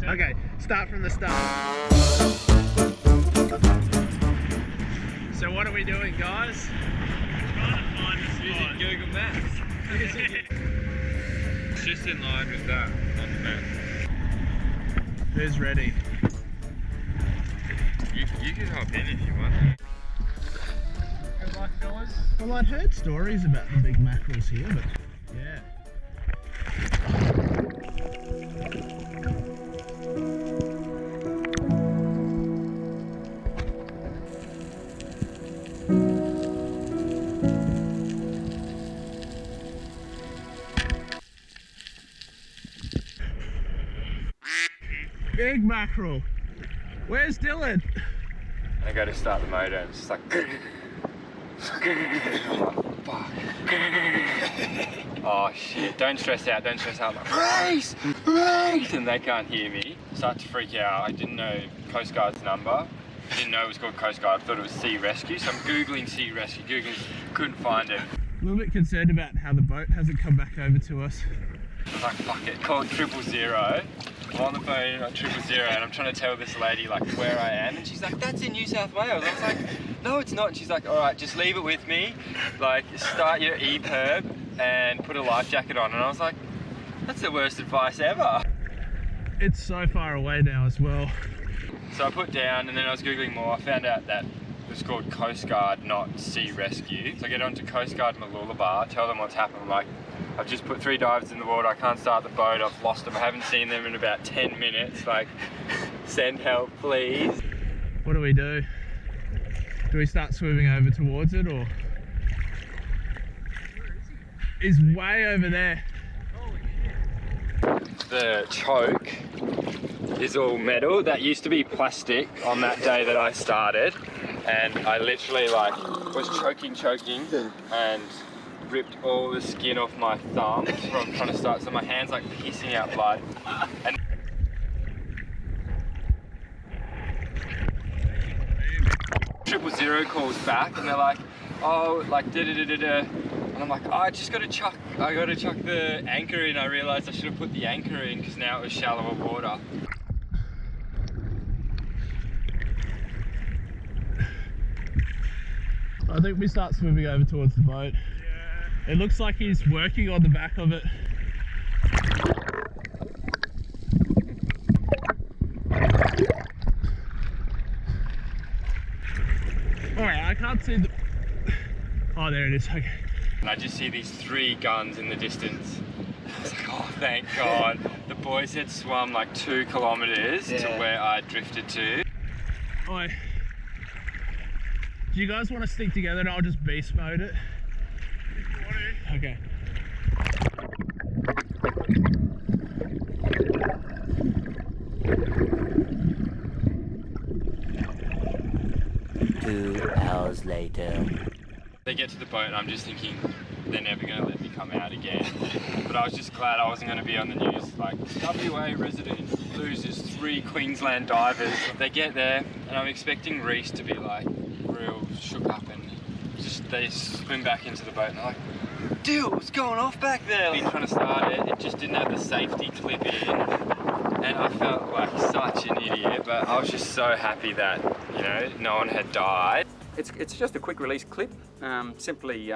Okay, start from the start. So what are we doing, guys? Trying to find a spot. Using Google Maps. It's just in line with that on the map. Who's ready? You can hop in if you want. Good luck, fellas. Well, I'd heard stories about the big mackerels here, but yeah. Big mackerel. Where's Dylan? I go to start the motor and it's just like fuck. Oh shit, don't stress out, I'm like, race! And they can't hear me. Start to freak out. I didn't know Coast Guard's number. I didn't know it was called Coast Guard. I thought it was Sea Rescue. So I'm Googling Sea Rescue, couldn't find it. A little bit concerned about how the boat hasn't come back over to us. I was like, fuck it, called 000. I'm on the phone at 000 and I'm trying to tell this lady like where I am, and she's like, that's in New South Wales. I was like, no it's not. And she's like, all right, just leave it with me. Like, start your EPIRB and put a life jacket on. And I was like, that's the worst advice ever. It's so far away now as well. So I put down and then I was Googling more. I found out that it was called Coast Guard, not Sea Rescue. So I get onto Coast Guard Mooloolaba, tell them what's happened. I'm like, I've just put 3 divers in the water, I can't start the boat, I've lost them, I haven't seen them in about 10 minutes, like, send help please. What do we do? Do we start swimming over towards it, or? He's way over there. The choke is all metal. That used to be plastic on that day that I started, and I literally like was choking and ripped all the skin off my thumbs from trying to start, so my hand's like pissing out blood. And 000 calls back and they're like, oh, like da-da-da-da-da. And I'm like, oh, I gotta chuck the anchor in. I realized I should have put the anchor in because now it was shallower water. I think we start swimming over towards the boat. Yeah. It looks like he's working on the back of it. Alright, I can't see the... Oh, there it is, okay. And I just see these 3 guns in the distance. I was like, oh, thank God. The boys had swum like 2 kilometers to where I drifted to. Oi. Do you guys want to stick together and I'll just beast mode it? Okay. Two hours later. They get to the boat and I'm just thinking, they're never going to let me come out again. But I was just glad I wasn't going to be on the news. Like, WA resident loses 3 Queensland divers. They get there and I'm expecting Reese to be like real shook up and just they swim back into the boat and they're like, dude, what's going off back there? Been trying to start it, it just didn't have the safety clip in. And I felt like such an idiot, but I was just so happy that, you know, no one had died. It's just a quick release clip. Simply,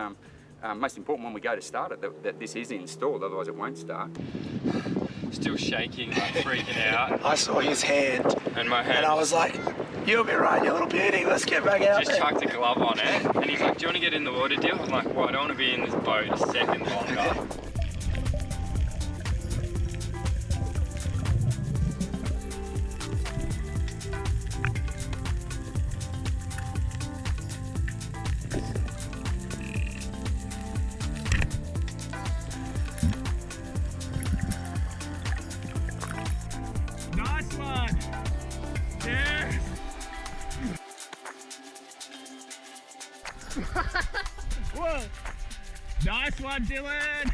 most important when we go to start it, that this is installed, otherwise it won't start. Still shaking, like freaking out. I saw his hand, and my hand. And I was like, you'll be right, you little beauty, let's get back out Just there. chucked a glove on it, and he's like, do you want to get in the water, Dill? I'm like, well, I don't want to be in this boat a second longer. Nice one! Yes! Whoa! Nice one, Dylan!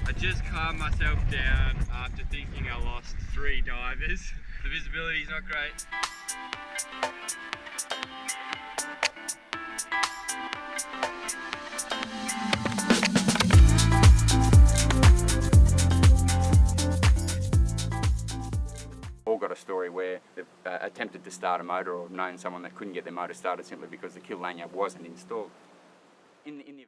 I just calmed myself down after thinking I lost 3 divers. The visibility's not great. all got a story where they've attempted to start a motor or known someone that couldn't get their motor started simply because the kill lanyard wasn't installed. In the